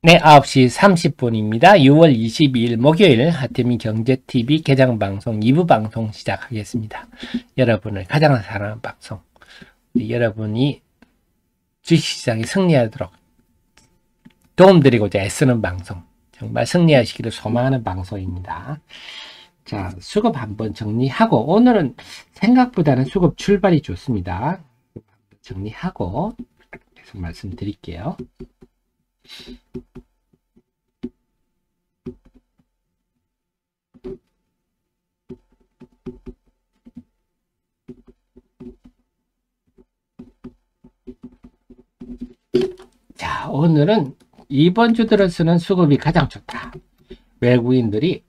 네, 9시 30분입니다. 6월 22일 목요일 하태민 경제TV 개장방송 2부 방송 시작하겠습니다. 여러분을 가장 사랑하는 방송, 여러분이 주식시장에 승리하도록 도움드리고자 애쓰는 방송, 정말 승리하시기를 소망하는 방송입니다. 자, 수급 한번 정리하고, 오늘은 생각보다는 수급 출발이 좋습니다. 정리하고 계속 말씀드릴게요. 자, 오늘은 이번 주 들어서는 수급이 가장 좋다. 외국인들이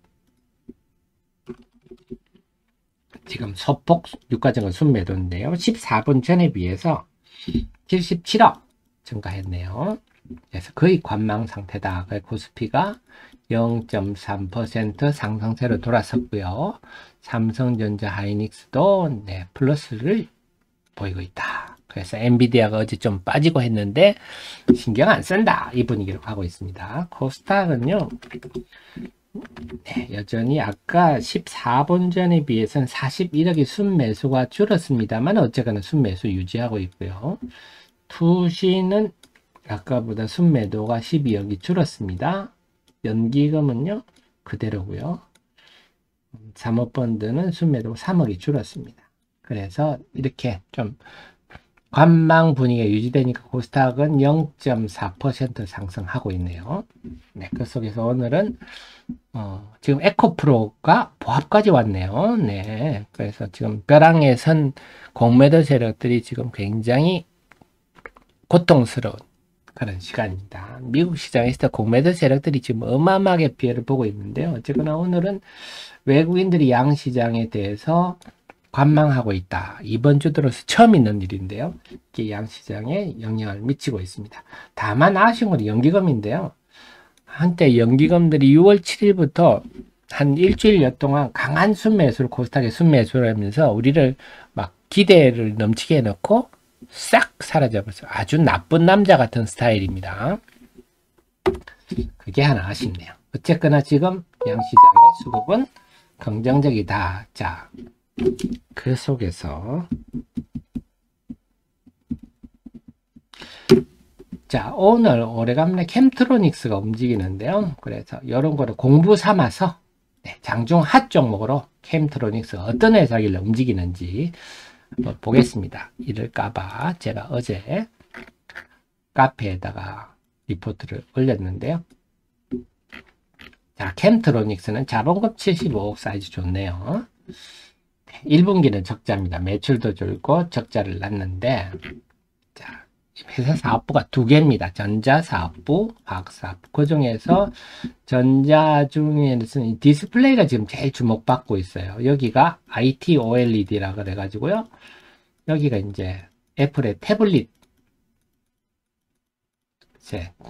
지금 소폭 유가증권 순매도인데요. 14분 전에 비해서 77억 증가했네요. 그래서 거의 관망 상태다. 코스피가 0.3% 상승세로 돌아섰고요. 삼성전자 하이닉스도 플러스를 보이고 있다. 그래서 엔비디아가 어제 좀 빠지고 했는데 신경 안 쓴다. 이 분위기로 가고 있습니다. 코스닥은요. 여전히 아까 14분 전에 비해서는 41억의 순매수가 줄었습니다만 어쨌거나 순매수 유지하고 있고요. 투시는 아까보다 순매도가 12억이 줄었습니다. 연기금은요 그대로고요. 사모펀드는 순매도 3억이 줄었습니다. 그래서 이렇게 좀 관망 분위기가 유지되니까 코스닥은 0.4% 상승하고 있네요. 네, 그 속에서 오늘은 지금 에코프로가 보합까지 왔네요. 네, 그래서 지금 벼랑에 선 공매도 세력들이 지금 굉장히 고통스러운 그런 시간입니다. 미국 시장에서 공매도 세력들이 지금 어마어마하게 피해를 보고 있는데요. 어쨌거나 오늘은 외국인들이 양시장에 대해서 관망하고 있다. 이번 주 들어서 처음 있는 일인데요. 이게 양시장에 영향을 미치고 있습니다. 다만 아쉬운 건 연기금인데요. 한때 연기금들이 6월 7일부터 한 일주일여 동안 강한 순매수를 코스닥에 순매수를 하면서 우리를 막 기대를 넘치게 해놓고 싹 사라져버렸어요. 아주 나쁜 남자 같은 스타일입니다. 그게 하나 아쉽네요. 어쨌거나 지금 양시장의 수급은 긍정적이다. 자, 그 속에서 자, 오늘 오래간만에 캠트로닉스가 움직이는데요. 그래서 이런 거를 공부 삼아서 장중 핫 종목으로 캠트로닉스가 어떤 회사길래 움직이는지 한번 보겠습니다. 이럴까봐 제가 어제 카페에다가 리포트를 올렸는데요. 자, 캠트로닉스는 자본금 75억 사이즈 좋네요. 1분기는 적자입니다. 매출도 줄고 적자를 났는데, 자, 회사 사업부가 두 개입니다. 전자사업부, 화학사업부. 그 중에서 전자 중에서는 디스플레이가 지금 제일 주목받고 있어요. 여기가 IT OLED라 그래가지고요. 여기가 이제 애플의 태블릿.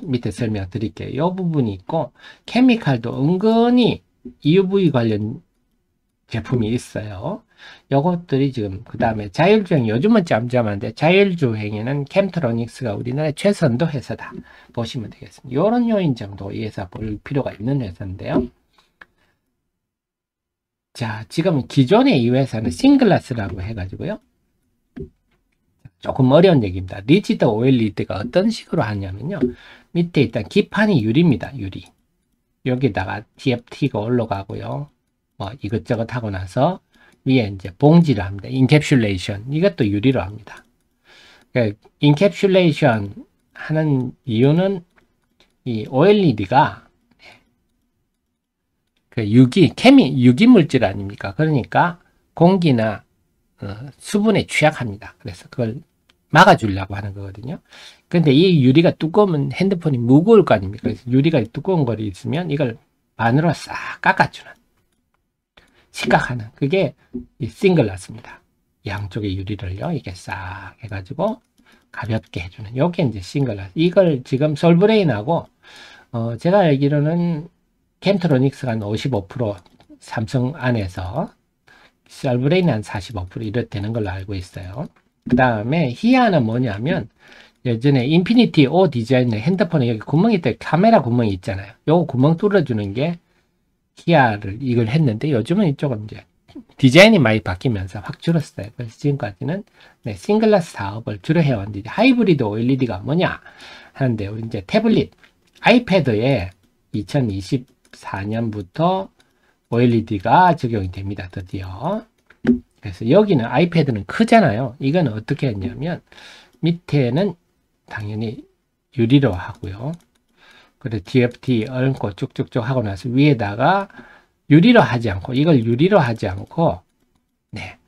밑에 설명 드릴게요. 이 부분이 있고, 케미칼도 은근히 EUV 관련 제품이 있어요. 요것들이 지금 그 다음에 자율주행 요즘은 짬짬한데 자율주행에는 캠트로닉스가 우리나라의 최선도 회사다 보시면 되겠습니다. 이런 요인 정도 이 회사 볼 필요가 있는 회사인데요. 자, 지금 기존의 이 회사는 싱글라스라고 해가지고요. 조금 어려운 얘기입니다. 리지드 OLED가 어떤 식으로 하냐면요. 밑에 일단 기판이 유리입니다. 유리. 여기다가 TFT가 올라가고요. 뭐 이것저것 하고 나서 위에 이제 봉지를 합니다. 인캡슐레이션. 이것도 유리로 합니다. 그러니까 인캡슐레이션 하는 이유는 이 OLED가 그 유기 물질 아닙니까? 그러니까 공기나 수분에 취약합니다. 그래서 그걸 막아주려고 하는 거거든요. 근데 이 유리가 두꺼우면 핸드폰이 무거울 거 아닙니까? 그래서 유리가 두꺼운 거리 있으면 이걸 반으로 싹 깎아주는 시각하는 그게 이 싱글라스입니다. 양쪽의 유리를요 이게 싹 해가지고 가볍게 해주는 요게 이제 싱글라스. 이걸 지금 솔브레인하고 제가 알기로는 캠트로닉스가 한 55% 삼성 안에서 솔브레인은 한 45% 이렇게 되는 걸로 알고 있어요. 그 다음에 히아는 뭐냐면 예전에 인피니티 O 디자인의 핸드폰에 여기 구멍이 있다. 카메라 구멍이 있잖아요. 요거 구멍 뚫어주는 게 기아를 이걸 했는데 요즘은 이쪽은 이제 디자인이 많이 바뀌면서 확 줄었어요. 그래서 지금까지는 네, 싱글라스 사업을 주로 해왔는데 하이브리드 OLED가 뭐냐 하는데 우리 이제 태블릿, 아이패드에 2024년부터 OLED가 적용이 됩니다. 드디어. 그래서 여기는 아이패드는 크잖아요. 이건 어떻게 했냐면 밑에는 당연히 유리로 하고요. 그리고 TFT 얹고 쭉쭉쭉 하고 나서 위에다가 유리로 하지 않고 이걸 유리로 하지 않고 네,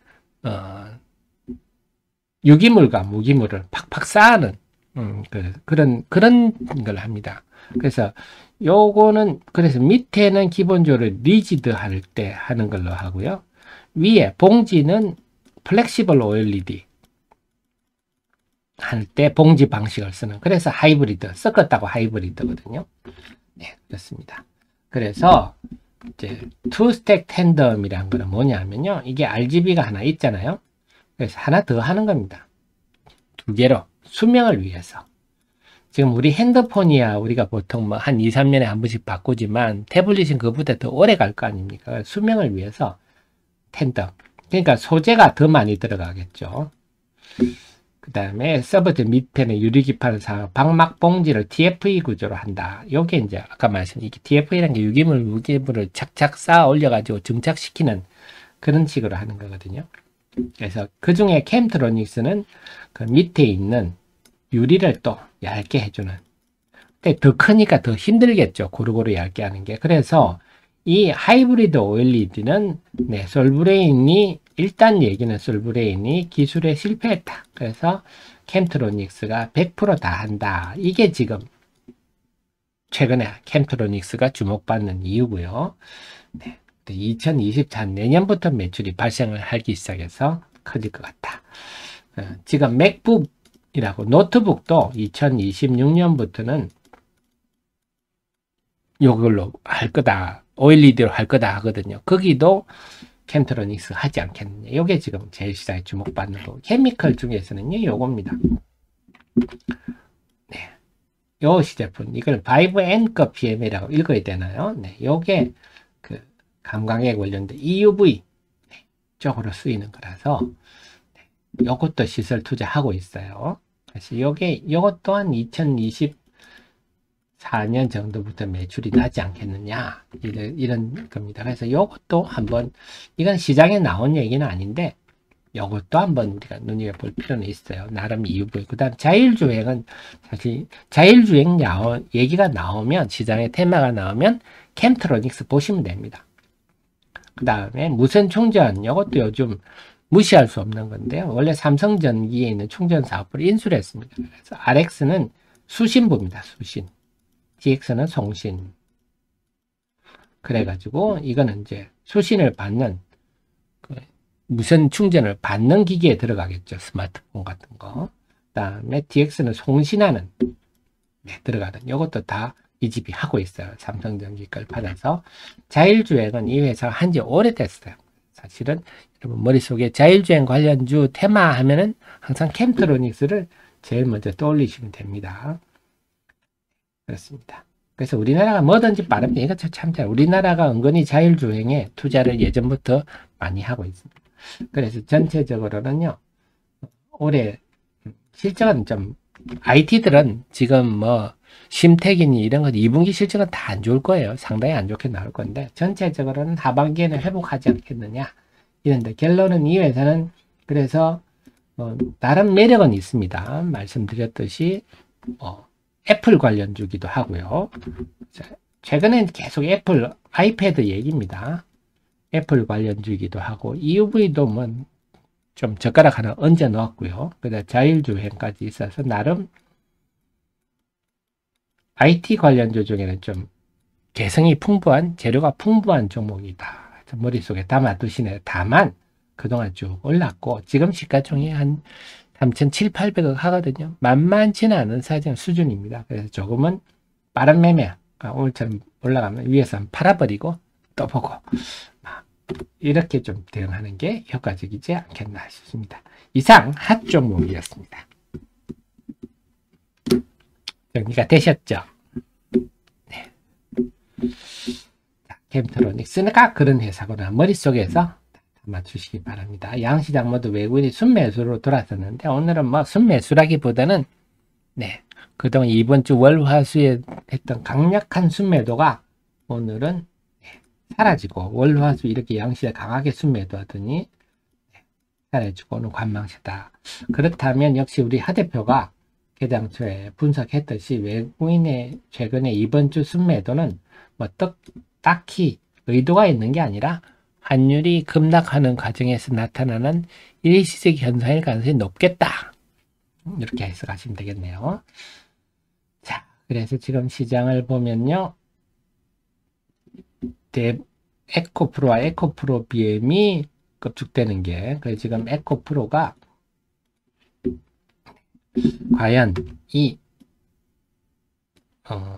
유기물과 무기물을 팍팍 쌓는 그런 걸 합니다. 그래서 요거는 그래서 밑에는 기본적으로 리지드 할 때 하는 걸로 하고요. 위에 봉지는 플렉시블 OLED 할 때 봉지 방식을 쓰는 그래서 하이브리드 섞었다고 하이브리드거든요. 네, 그렇습니다. 그래서 이제 투 스택 텐덤이란 거는 뭐냐면요. 이게 RGB가 하나 있잖아요. 그래서 하나 더 하는 겁니다. 두 개로 수명을 위해서. 지금 우리 핸드폰이야 우리가 보통 뭐 한 2, 3년에 한 번씩 바꾸지만 태블릿은 그보다 더 오래 갈 거 아닙니까? 수명을 위해서 텐덤. 그러니까 소재가 더 많이 들어가겠죠. 그 다음에 서버트 밑에는 유리기판을 사용, 방막 봉지를 TFE 구조로 한다. 요게 이제 아까 말씀드린 이게 TFE라는 게 유기물, 무기물을 착착 쌓아 올려가지고 증착시키는 그런 식으로 하는 거거든요. 그래서 그 중에 캠트로닉스는 그 밑에 있는 유리를 또 얇게 해주는. 근데 더 크니까 더 힘들겠죠. 고루고루 얇게 하는 게. 그래서 이 하이브리드 OLED는 네, 솔브레인이 일단 얘기는 솔브레인이 기술에 실패했다. 그래서 캠트로닉스가 100% 다 한다. 이게 지금 최근에 캠트로닉스가 주목받는 이유고요. 네, 2024 내년부터 매출이 발생을 하기 시작해서 커질 것 같다. 지금 맥북이라고 노트북도 2026년부터는 이걸로 할 거다. OLED로 할 거다 하거든요. 거기도 캠트로닉스 하지 않겠느냐. 이게 지금 제일 시장에 주목받는 거. 케미컬 중에서는요, 요겁니다. 네. 요 시제품. 이걸 바이브 N급 PM이라고 읽어야 되나요? 네. 요게 그 감광에 관련된 EUV 쪽으로 쓰이는 거라서, 네. 요것도 시설 투자하고 있어요. 그래서 요것 또한 2024년 정도부터 매출이 나지 않겠느냐 이런 겁니다. 그래서 요것도 한번 이건 시장에 나온 얘기는 아닌데 요것도 한번 우리가 눈여겨볼 필요는 있어요. 나름 EUV. 그 다음 자율주행은 사실 자율주행 얘기가 나오면 시장에 테마가 나오면 캠트로닉스 보시면 됩니다. 그 다음에 무선 충전 요것도 요즘 무시할 수 없는 건데요. 원래 삼성전기에 있는 충전 사업을 인수를 했습니다. 그래서 RX는 수신부입니다. 수신. DX는 송신. 그래가지고 이거는 이제 수신을 받는 무선 충전을 받는 기기에 들어가겠죠. 스마트폰 같은 거. 그 다음에 DX는 송신하는 들어가는 이것도 다 이 집이 하고 있어요. 삼성전기 걸 받아서. 자율주행은 이 회사가 한지 오래됐어요. 사실은 여러분 머릿속에 자율주행 관련주 테마 하면은 항상 캠트로닉스를 제일 먼저 떠올리시면 됩니다. 그렇습니다. 그래서 우리나라가 뭐든지 빠릅니다. 이거 참 잘. 우리나라가 은근히 자율주행에 투자를 예전부터 많이 하고 있습니다. 그래서 전체적으로는요, 올해 실적은 좀, IT들은 지금 뭐, 심택이니 이런 것 2분기 실적은 다 안 좋을 거예요. 상당히 안 좋게 나올 건데, 전체적으로는 하반기에는 회복하지 않겠느냐. 이런데, 결론은 이 회사는 그래서, 나름 매력은 있습니다. 말씀드렸듯이, 애플 관련주기도 하고요. 최근엔 계속 애플 아이패드 얘기입니다. 애플 관련주기도 하고 EUV도 뭐 좀 젓가락 하나 얹어 놓았고요. 그다음 자율주행까지 있어서 나름 IT 관련주 중에는 좀 개성이 풍부한 재료가 풍부한 종목이다. 머릿속에 담아두시네요. 다만 그동안 쭉 올랐고 지금 시가총액이 한 3,700~800억 하거든요. 만만치는 않은 사정 수준입니다. 그래서 조금은 빠른 매매, 오늘처럼 올라가면 위에서 팔아버리고 또 보고 이렇게 좀 대응하는 게 효과적이지 않겠나 싶습니다. 이상 핫 종목이었습니다. 정리가 되셨죠? 네. 캠트로닉스가 그런 회사구나 머릿속에서 맞추시기 바랍니다. 양시장 모두 외국인이 순매수로 돌아섰는데 오늘은 뭐 순매수라기보다는 네, 그동안 이번 주 월화수에 했던 강력한 순매도가 오늘은 사라지고 월화수 이렇게 양시를 강하게 순매도 하더니 사라지고 오늘 관망세다. 그렇다면 역시 우리 하 대표가 개장초에 분석했듯이 외국인의 최근에 이번 주 순매도는 뭐 딱히 의도가 있는 게 아니라 환율이 급락하는 과정에서 나타나는 일시적 현상일 가능성이 높겠다. 이렇게 해석하시면 되겠네요. 자, 그래서 지금 시장을 보면요. 에코프로와 에코프로 BM이 급축되는 게, 그래서 지금 에코프로가 과연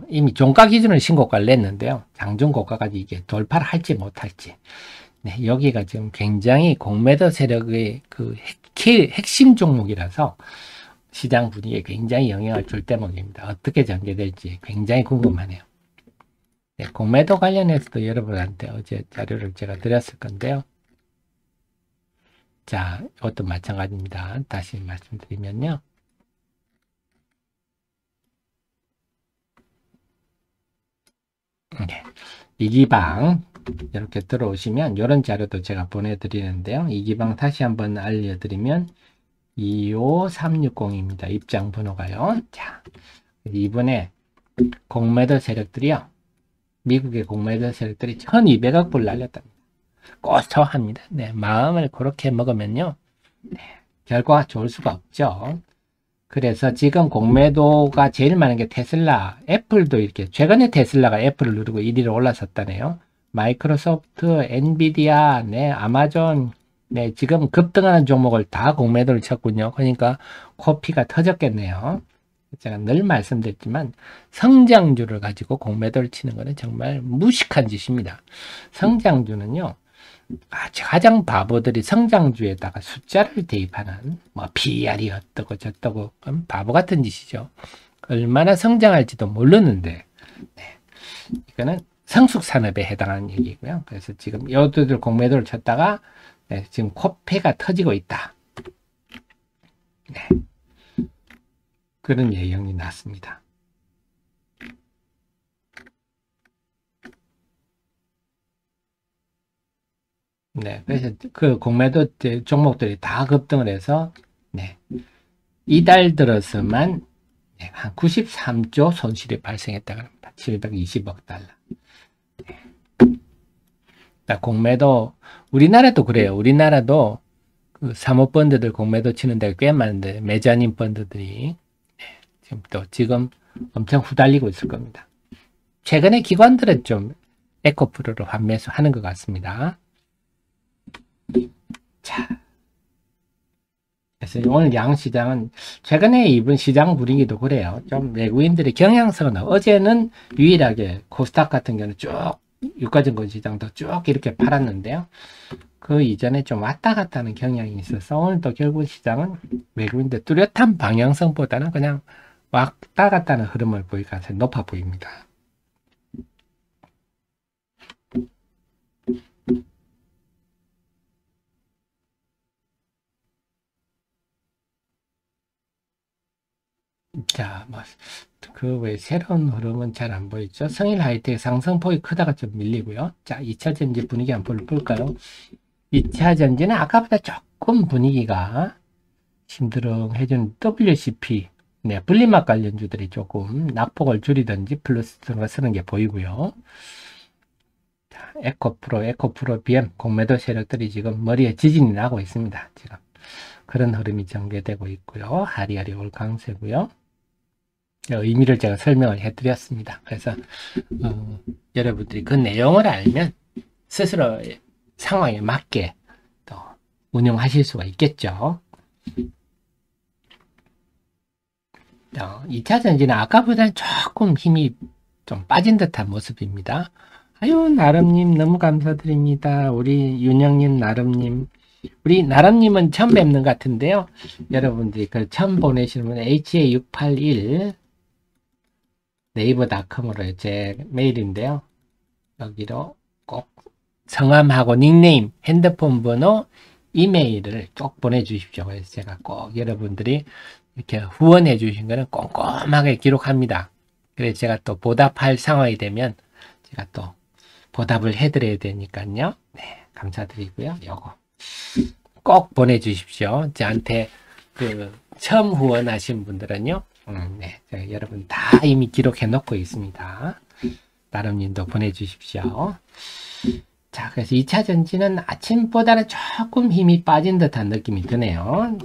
이미 종가 기준을 신고가를 냈는데요. 장중 고가까지 이게 돌파를 할지 못할지. 네, 여기가 지금 굉장히 공매도 세력의 그 핵심 종목이라서 시장 분위기에 굉장히 영향을 줄 대목입니다. 어떻게 전개될지 굉장히 궁금하네요. 네, 공매도 관련해서도 여러분한테 어제 자료를 제가 드렸을 건데요. 자, 이것도 마찬가지입니다. 다시 말씀드리면요. 네, 이기방 이렇게 들어오시면 이런 자료도 제가 보내드리는데요. 이기방 다시 한번 알려드리면 25360입니다. 입장 번호가요. 자, 이번에 공매도 세력들이요. 미국의 공매도 세력들이 1200억 불 날렸답니다. 고소합니다. 네, 마음을 그렇게 먹으면요. 네, 결과가 좋을 수가 없죠. 그래서 지금 공매도가 제일 많은 게 테슬라, 애플도 이렇게 최근에 테슬라가 애플을 누르고 1위로 올라섰다네요. 마이크로소프트, 엔비디아, 네, 아마존, 네, 지금 급등하는 종목을 다 공매도를 쳤군요. 그러니까 코피가 터졌겠네요. 제가 늘 말씀드렸지만 성장주를 가지고 공매도를 치는 것은 정말 무식한 짓입니다. 성장주는요. 가장 바보들이 성장주에다가 숫자를 대입하는 뭐 PR이 어떠고 저떠고 바보 같은 짓이죠. 얼마나 성장할지도 모르는데 네. 이거는 성숙산업에 해당하는 얘기고요. 그래서 지금 여도들 공매도를 쳤다가 네, 지금 코폐가 터지고 있다. 네. 그런 예형이 났습니다. 네, 그래서 그 공매도 종목들이 다 급등을 해서 네, 이달 들어서만 네, 한 93조 손실이 발생했다고 합니다. 720억 달러. 네. 공매도 우리나라도 그래요. 우리나라도 그 사모펀드들 공매도 치는 데가 꽤 많은데 메자닌 펀드들이 네, 지금 엄청 후달리고 있을 겁니다. 최근에 기관들은 좀 에코프로로 환매수 하는 것 같습니다. 자, 그래서 오늘 양시장은 최근에 이번 시장 분위기도 그래요. 좀 외국인들의 경향성은 어제는 유일하게 코스닥 같은 경우는 쭉 유가증권 시장도 쭉 이렇게 팔았는데요. 그 이전에 좀 왔다 갔다 하는 경향이 있어서 오늘도 결국 시장은 외국인들 뚜렷한 방향성보다는 그냥 왔다 갔다 하는 흐름을 보일 가능성이 높아 보입니다. 자, 뭐, 그 외 새로운 흐름은 잘 안 보이죠? 성일 하이텍 상승폭이 크다가 좀 밀리고요. 자, 2차 전지 분위기 한번 볼까요? 2차 전지는 아까보다 조금 분위기가 심드렁해진 WCP, 네, 분리막 관련주들이 조금 낙폭을 줄이든지 플러스가 쓰는 게 보이고요. 자, 에코프로 BM 공매도 세력들이 지금 머리에 지진이 나고 있습니다. 지금 그런 흐름이 전개되고 있고요. 하리하리 올 강세고요. 의미를 제가 설명을 해드렸습니다. 그래서 여러분들이 그 내용을 알면 스스로의 상황에 맞게 또 운영하실 수가 있겠죠. 2차 전지는 아까보다는 조금 힘이 좀 빠진 듯한 모습입니다. 아유, 나름님 너무 감사드립니다. 우리 윤영님, 나름님. 우리 나름님은 처음 뵙는 것 같은데요. 여러분들이 그 처음 보내시는 분 HA681 네이버닷컴으로 제 메일인데요. 여기로 꼭 성함하고 닉네임, 핸드폰 번호, 이메일을 꼭 보내주십시오. 그래서 제가 꼭 여러분들이 이렇게 후원해 주신 거는 꼼꼼하게 기록합니다. 그래서 제가 또 보답할 상황이 되면 제가 또 보답을 해드려야 되니까요. 네, 감사드리고요. 요거 꼭 보내주십시오. 저한테 처음 후원하신 분들은요. 네, 여러분 다 이미 기록해 놓고 있습니다. 나름님도 보내주십시오. 자, 그래서 2차 전지는 아침보다는 조금 힘이 빠진 듯한 느낌이 드네요.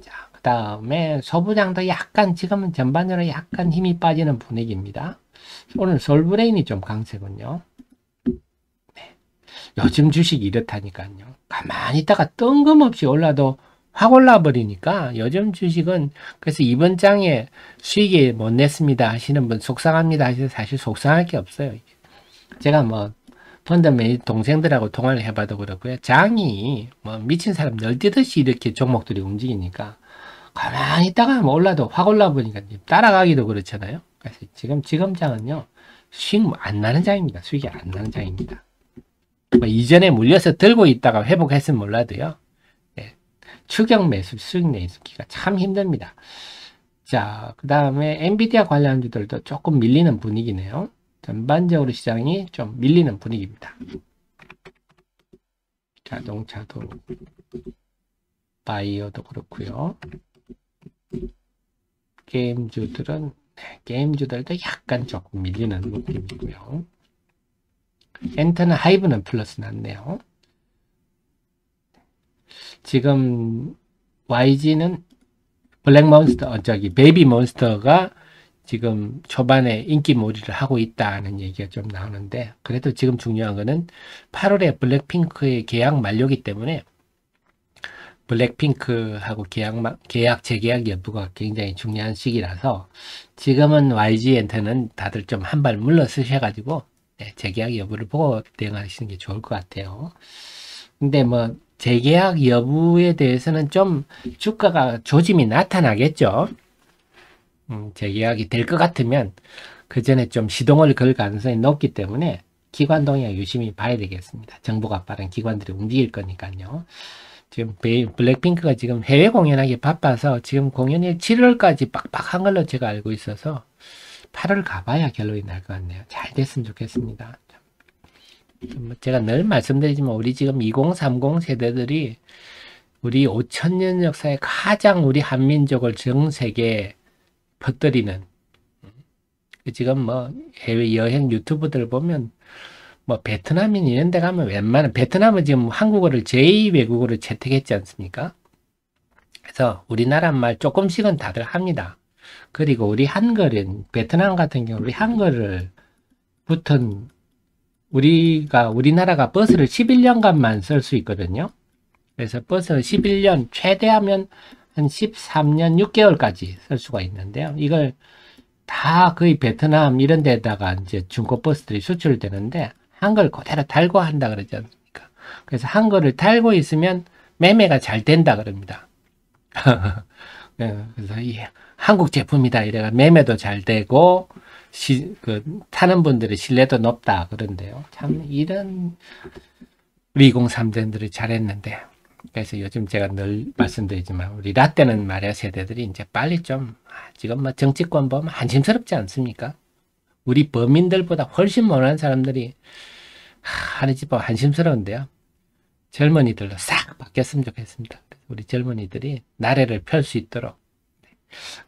자, 그 다음에 소부장도 약간, 지금은 전반적으로 약간 힘이 빠지는 분위기입니다. 오늘 솔브레인이 좀 강세군요. 네. 요즘 주식이 이렇다니까요. 가만히 있다가 뜬금없이 올라도 확 올라버리니까 요즘 주식은, 그래서 이번 장에 수익이 못 냈습니다 하시는 분 속상합니다 하시는, 사실 속상할 게 없어요. 제가 뭐 펀드 매니저 동생들하고 통화를 해봐도 그렇고요. 장이 뭐 미친 사람 널뛰듯이 이렇게 종목들이 움직이니까 가만히 있다가 뭐 올라도 확 올라보니까 따라가기도 그렇잖아요. 그래서 지금 장은요, 수익 안 나는 장입니다. 수익이 안 나는 장입니다. 뭐 이전에 물려서 들고 있다가 회복했으면 몰라도요. 네, 추격 매수, 수익 내기가 참 힘듭니다. 자, 그 다음에 엔비디아 관련주들도 조금 밀리는 분위기네요. 전반적으로 시장이 좀 밀리는 분위기입니다. 자동차도, 바이오도 그렇고요. 게임주들은, 네, 게임주들도 약간 조금 밀리는 느낌이고요. 엔터는 하이브는 플러스 났네요. 지금 YG는 블랙몬스터, 베이비몬스터가 지금 초반에 인기몰이를 하고 있다는 얘기가 좀 나오는데, 그래도 지금 중요한 거는 8월에 블랙핑크의 계약 만료기 때문에 블랙핑크하고 계약 재계약 여부가 굉장히 중요한 시기라서 지금은 YG한테는 다들 좀 한 발 물러서셔가지고 재계약 여부를 보고 대응하시는 게 좋을 것 같아요. 근데 뭐 재계약 여부에 대해서는 좀 주가가 조짐이 나타나겠죠. 재계약이 될 것 같으면 그 전에 좀 시동을 걸 가능성이 높기 때문에 기관 동향 유심히 봐야 되겠습니다. 정보가 빠른 기관들이 움직일 거니까요. 지금 블랙핑크가 지금 해외 공연하기 바빠서 지금 공연이 7월까지 빡빡한 걸로 제가 알고 있어서 8월 가봐야 결론이 날 것 같네요. 잘 됐으면 좋겠습니다. 제가 늘 말씀드리지만 우리 지금 2030 세대들이 우리 5천년 역사에 가장 우리 한민족을 전 세계에 퍼뜨리는, 지금 뭐 해외 여행 유튜브들 보면 뭐 베트남인 이런 데 가면 웬만한, 베트남은 지금 한국어를 제2 외국어로 채택했지 않습니까? 그래서 우리나라 말 조금씩은 다들 합니다. 그리고 우리 한글은, 베트남 같은 경우 우리 한글을 붙은, 우리나라가 버스를 11년간만 쓸 수 있거든요. 그래서 버스를 11년, 최대하면 한 13년 6개월까지 쓸 수가 있는데요. 이걸 다 거의 베트남 이런 데다가 이제 중고버스들이 수출되는데 한글 그대로 달고 한다 그러지 않습니까? 그래서 한글을 달고 있으면 매매가 잘 된다 그럽니다. 그래서 이 한국 제품이다 이래가 매매도 잘 되고 타는 분들의 신뢰도 높다 그런데요. 참 이런 우리 2030들이 잘했는데, 그래서 요즘 제가 늘 말씀드리지만 우리 라떼는 말이야 세대들이 이제 빨리 좀, 지금 뭐 정치권 보면 한심스럽지 않습니까? 우리 범인들보다 훨씬 못한 사람들이 하는 집 보면 한심스러운데요. 젊은이들로 싹 바뀌었으면 좋겠습니다. 우리 젊은이들이 나래를 펼 수 있도록.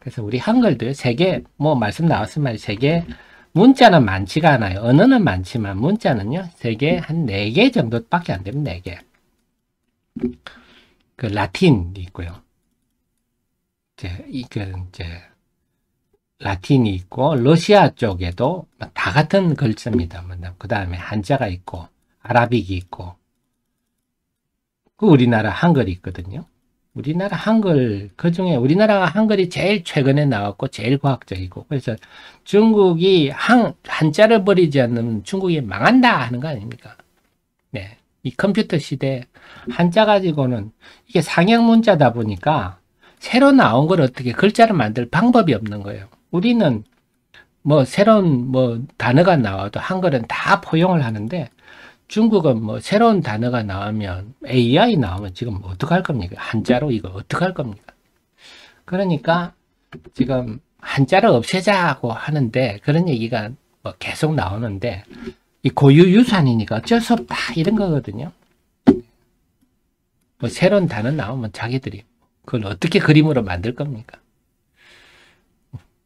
그래서 우리 한글도 세계, 뭐 말씀 나왔으면 말이야, 세계 문자는 많지가 않아요. 언어는 많지만 문자는요 세계 한 4개 정도밖에 안 됩니다. 4개. 그 라틴이 있고요. 이제 라틴이 있고 러시아 쪽에도 다 같은 글자입니다. 그 다음에 한자가 있고 아라빅이 있고 그 우리나라 한글이 있거든요. 우리나라 한글, 그 중에 우리나라 한글이 제일 최근에 나왔고 제일 과학적이고, 그래서 중국이 한자를 버리지 않으면 중국이 망한다 하는 거 아닙니까? 네. 이 컴퓨터 시대 한자 가지고는 이게 상형 문자다 보니까 새로 나온 걸 어떻게 글자를 만들 방법이 없는 거예요. 우리는 뭐 새로운 뭐 단어가 나와도 한글은 다 포용을 하는데 중국은 뭐 새로운 단어가 나오면 AI 나오면 지금 뭐 어떡할 겁니까? 한자로 이거 어떡할 겁니까? 그러니까 지금 한자를 없애자고 하는데 그런 얘기가 뭐 계속 나오는데 이 고유유산이니까 어쩔 수 없다 이런 거거든요. 뭐 새로운 단어 나오면 자기들이 그걸 어떻게 그림으로 만들 겁니까?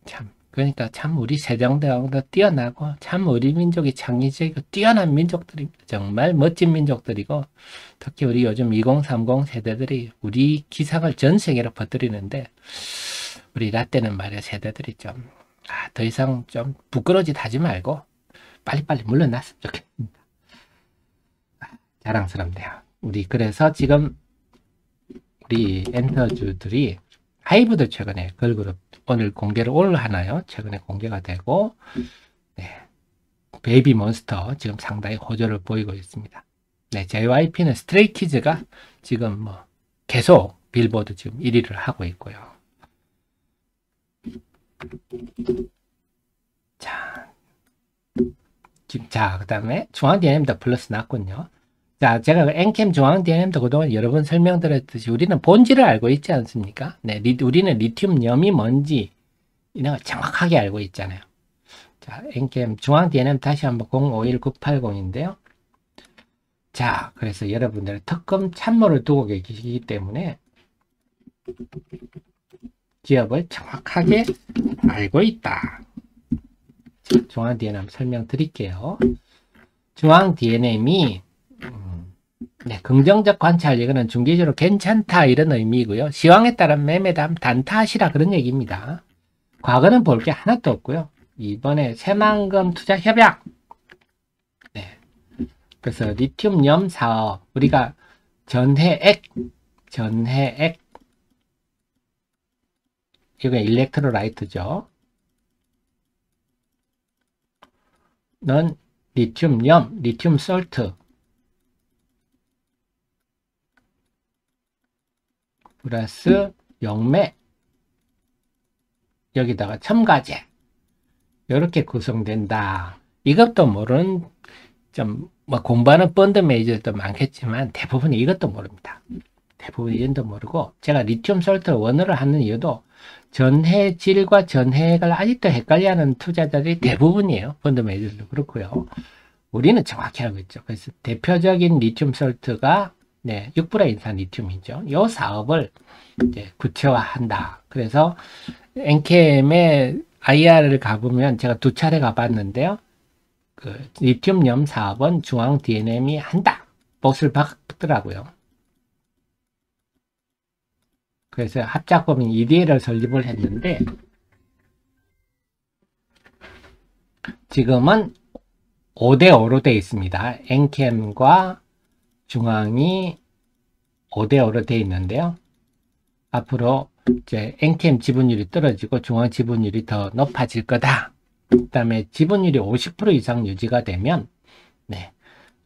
참 그러니까 참 우리 세종대왕도 뛰어나고 참 우리 민족이 창의적이고 뛰어난 민족들입니다. 정말 멋진 민족들이고 특히 우리 요즘 2030 세대들이 우리 기상을 전 세계로 퍼뜨리는데 우리 라떼는 말이야 세대들이 좀 더 이상 좀 부끄러워짓 하지 말고 빨리빨리 물러났으면 좋겠습니다. 자랑스럽네요. 우리 그래서 지금 우리 엔터주들이 하이브도 최근에 걸그룹 오늘 공개를 오늘 하나요? 최근에 공개가 되고 네. 베이비 몬스터 지금 상당히 호조를 보이고 있습니다. 네, JYP는 스트레이키즈가 지금 뭐 계속 빌보드 지금 1위를 하고 있고요. 자, 그 다음에 중앙 DNM도 플러스 났군요. 자, 제가 엔캠 중앙 DNM도 그동안 여러 번 설명드렸듯이 우리는 본질을 알고 있지 않습니까? 네, 우리는 리튬염이 뭔지 이런 걸 정확하게 알고 있잖아요. 자, 엔캠 중앙 DNM 다시 한번 051980인데요. 자, 그래서 여러분들 특검 참모를 두고 계시기 때문에 기업을 정확하게 알고 있다. 자, 중앙 DNM 설명드릴게요. 중앙 DNM이 네, 긍정적 관찰, 이거는 중기적으로 괜찮다 이런 의미고요. 시황에 따른 매매담 단타하시라 그런 얘기입니다. 과거는 볼 게 하나도 없고요. 이번에 새만금 투자 협약. 네. 그래서 리튬염 사업 우리가 전해액 이거 일렉트로라이트죠. 는 리튬염, 리튬 솔트 플러스 용매 여기다가 첨가제 이렇게 구성된다. 이것도 모르는 좀 뭐 공부하는 펀드 매니저도 많겠지만 대부분 이것도 모릅니다. 대부분 이것도 모르고 제가 리튬 솔트 원어를 하는 이유도 전해질과 전해액을 아직도 헷갈려하는 투자자들이 대부분이에요. 펀드 매니저들도 그렇고요. 우리는 정확히 알고 있죠. 그래서 대표적인 리튬 솔트가 네, 6불의 인산 리튬이죠. 이 사업을 이제 구체화한다. 그래서 엔캠의 IR을 가보면 제가 2차례 가봤는데요. 그 리튬염 사업은 중앙 DNM이 한다. 못을 박더라고요. 그래서 합작법인 EDL을 설립을 했는데 지금은 5대5로 되어 있습니다. 엔캠과 중앙이 5대5로 되어 있는데요. 앞으로 이제 엔캠 지분율이 떨어지고 중앙 지분율이 더 높아질 거다. 그 다음에 지분율이 50% 이상 유지가 되면 네,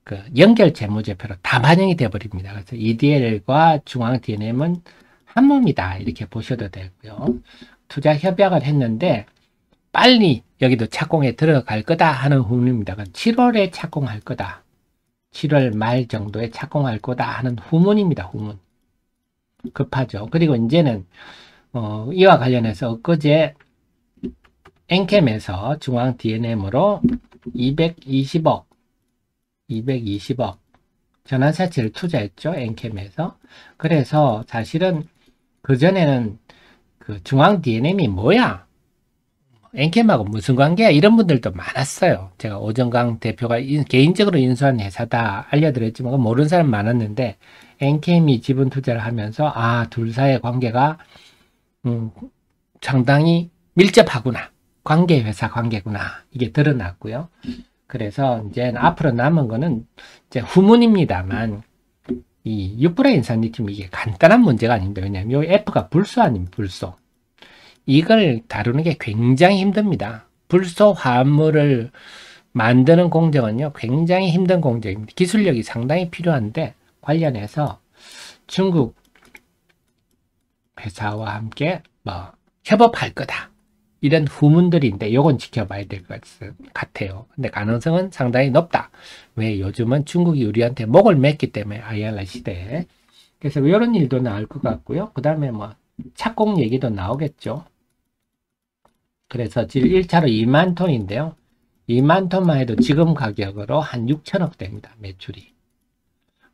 그 연결 재무제표로 다 반영이 되어 버립니다. 그래서 EDL과 중앙 DNM은 한 몸이다 이렇게 보셔도 되고요. 투자 협약을 했는데 빨리 여기도 착공에 들어갈 거다 하는 후문입니다. 7월에 착공할 거다. 7월 말 정도에 착공할 거다 하는 후문입니다. 후문. 급하죠. 그리고 이제는 이와 관련해서 엊그제 엔캠에서 중앙 DNM으로 220억 전환사채를 투자했죠. 엔캠에서. 그래서 사실은 그전에는 그 중앙 DNM이 뭐야? 엔캠하고 무슨 관계야? 이런 분들도 많았어요. 제가 오정강 대표가 개인적으로 인수한 회사다 알려드렸지만 모르는 사람 많았는데 엔캠이 지분 투자를 하면서 둘 사이의 관계가 상당히 밀접하구나. 관계회사 관계구나. 이게 드러났고요. 그래서 이제 앞으로 남은 거는 이제 후문입니다만 이 6불의 인산 리튬 이게 간단한 문제가 아닙니다. 왜냐하면 이 F가 불소 아닙니까? 불소. 이걸 다루는 게 굉장히 힘듭니다. 불소 화합물을 만드는 공정은요, 굉장히 힘든 공정입니다. 기술력이 상당히 필요한데, 관련해서 중국 회사와 함께 협업할 거다. 이런 후문들인데 요건 지켜봐야 될 것 같아요. 근데 가능성은 상당히 높다. 왜? 요즘은 중국이 우리한테 목을 맸기 때문에 IRR 시대에. 그래서 이런 일도 나올 것 같고요. 그 다음에 뭐 착공 얘기도 나오겠죠. 그래서 지금 1차로 2만 톤인데요. 2만 톤만 해도 지금 가격으로 한 6천억 됩니다. 매출이.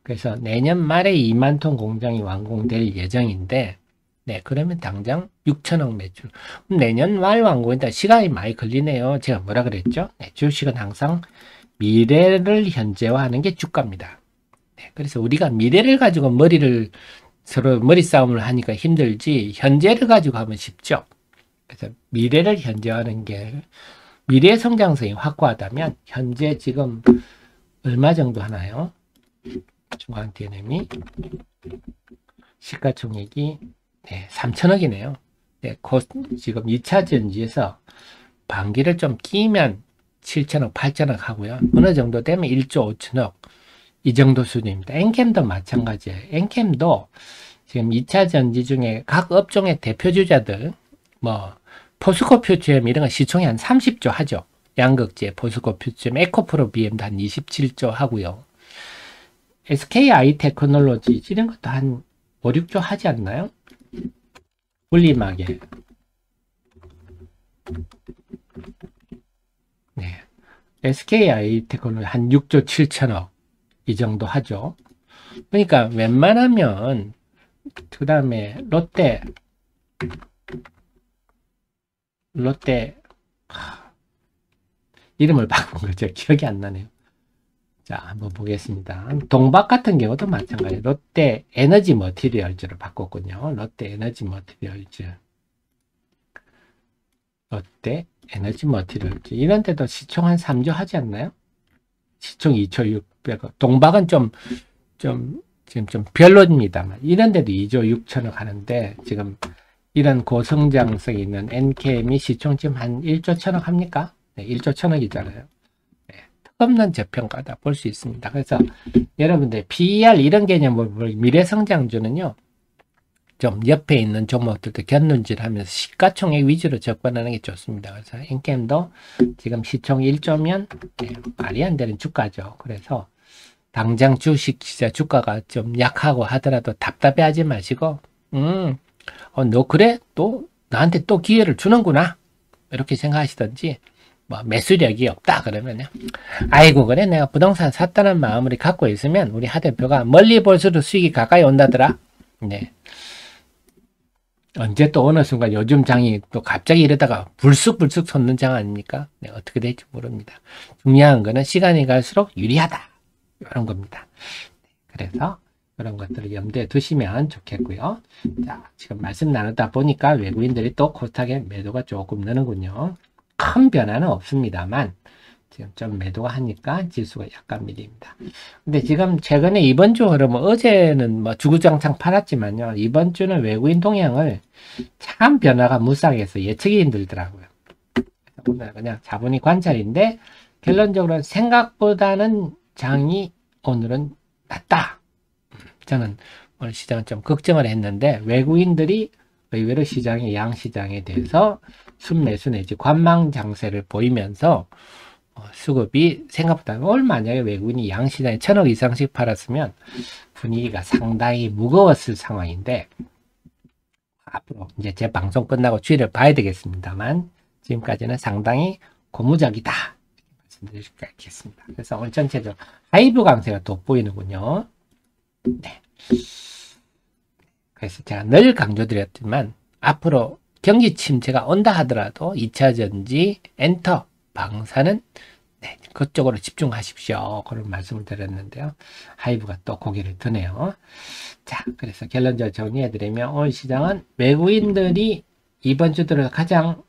그래서 내년 말에 2만 톤 공장이 완공될 예정인데, 네, 그러면 당장 6천억 매출. 내년 말 완공이다. 시간이 많이 걸리네요. 제가 뭐라 그랬죠? 네, 주식은 항상 미래를 현재화하는 게 주가입니다. 네, 그래서 우리가 미래를 가지고 서로 머리 싸움을 하니까 힘들지, 현재를 가지고 하면 쉽죠. 그래서 미래를 현재화하는 게, 미래 성장성이 확고하다면, 현재 지금 얼마 정도 하나요? 중앙 DNM이 시가총액이 네, 3천억이네요. 네, 지금 2차 전지에서 반기를 좀 끼면 7천억, 8천억 하고요. 어느 정도 되면 1조 5천억 이 정도 수준입니다. 엔캠도 마찬가지예요. 엔캠도 지금 2차 전지 중에 각 업종의 대표주자들 뭐 포스코 퓨처엠 이런 거 시총이 한 30조 하죠. 양극재, 포스코 퓨처엠, 에코프로 BM도 한 27조 하고요. SKI 테크놀로지 이런 것도 한 5, 6조 하지 않나요? 분리막에. 네. SKI 테크놀로지 한 6조 7천억 이 정도 하죠. 그러니까 웬만하면 그 다음에 롯데 이름을 바꾼 거죠. 기억이 안 나네요. 자, 한번 보겠습니다. 동박 같은 경우도 마찬가지예요. 롯데 에너지 머티리얼즈로 바꿨군요. 롯데 에너지 머티리얼즈. 롯데 에너지 머티리얼즈. 이런 데도 시총 한 3조 하지 않나요? 시총 2조 600억. 동박은 지금 좀 별로입니다만. 이런 데도 2조 6천억 하는데, 지금 이런 고성장성이 있는 엔캠이 시총 지금 한 1조 천억 합니까? 네, 1조 천억이잖아요. 없는 저평가다 볼 수 있습니다. 그래서 여러분들 PER 이런 개념을 미래성장주는요, 좀 옆에 있는 종목들도 견눈질하면서 시가총액 위주로 접근하는 게 좋습니다. 그래서 엔캠도 지금 시총 1조면 네, 말이 안 되는 주가죠. 그래서 당장 주식시장 주가가 좀 약하고 하더라도 답답해하지 마시고, 너 그래? 또 나한테 또 기회를 주는구나 이렇게 생각하시든지. 뭐 매수력이 없다 그러면요, 아이고 그래 내가 부동산 샀다는 마음을 갖고 있으면 우리 하 대표가 멀리 볼수록 수익이 가까이 온다더라. 네. 언제 또 어느 순간 요즘 장이 또 갑자기 이러다가 불쑥불쑥 솟는 장 아닙니까? 네, 어떻게 될지 모릅니다. 중요한 거는 시간이 갈수록 유리하다 이런 겁니다. 그래서 그런 것들을 염두에 두시면 좋겠고요. 자, 지금 말씀 나누다 보니까 외국인들이 또 코스닥에 매도가 조금 느는군요. 큰 변화는 없습니다만 지금 좀 매도가 하니까 지수가 약간 밀립니다. 근데 지금 최근에 이번 주 흐름은 어제는 뭐 주구장창 팔았지만요, 이번 주는 외국인 동향을 참 변화가 무쌍해서 예측이 힘들더라고요. 오늘 그냥 자본이 관찰인데 결론적으로 생각보다는 장이 오늘은 낮다. 저는 오늘 시장은 좀 걱정을 했는데 외국인들이 의외로 시장의 양시장에 대해서 순매수 내지 관망 장세를 보이면서 수급이 생각보다 오늘 만약에 외국인이 양시장에 1,000억 이상씩 팔았으면 분위기가 상당히 무거웠을 상황인데, 앞으로 이제 제 방송 끝나고 주의를 봐야 되겠습니다만 지금까지는 상당히 고무적이다 말씀드릴 수 있겠습니다. 그래서 오늘 전체적으로 하이브 강세가 돋보이는군요. 네. 그래서 제가 늘 강조드렸지만 앞으로 경기 침체가 온다 하더라도 2차 전지, 엔터, 방사는 네, 그쪽으로 집중하십시오. 그런 말씀을 드렸는데요. 하이브가 또 고개를 드네요. 자, 그래서 결론적으로 정리해드리면 오늘 시장은 외국인들이 이번 주 들어 가장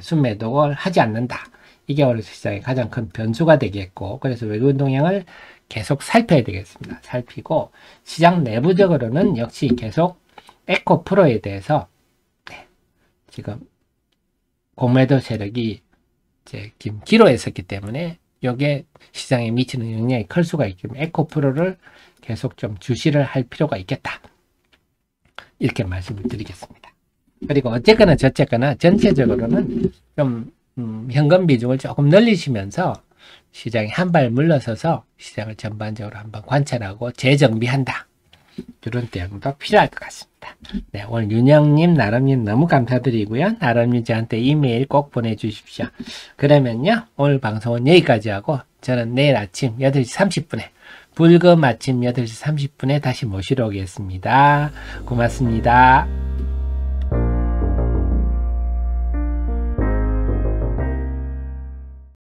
순매도를 하지 않는다. 이게 오늘 시장의 가장 큰 변수가 되겠고, 그래서 외국인 동향을 계속 살펴야 되겠습니다. 살피고 시장 내부적으로는 역시 계속 에코프로에 대해서 지금 공매도 세력이 이제 기로했었기 때문에 이게 시장에 미치는 영향이 클 수가 있기 때문에 에코프로를 계속 좀 주시를 할 필요가 있겠다. 이렇게 말씀을 드리겠습니다. 그리고 어쨌거나 저쨌거나 전체적으로는 좀 현금 비중을 조금 늘리시면서 시장에 한 발 물러서서 시장을 전반적으로 한번 관찰하고 재정비한다. 이런 대응도 필요할 것 같습니다. 네, 오늘 윤영님, 나름님 너무 감사드리고요. 나름님 저한테 이메일 꼭 보내주십시오. 그러면요, 오늘 방송은 여기까지 하고 저는 내일 아침 8시 30분에 불금 아침 8시 30분에 다시 모시러 오겠습니다. 고맙습니다.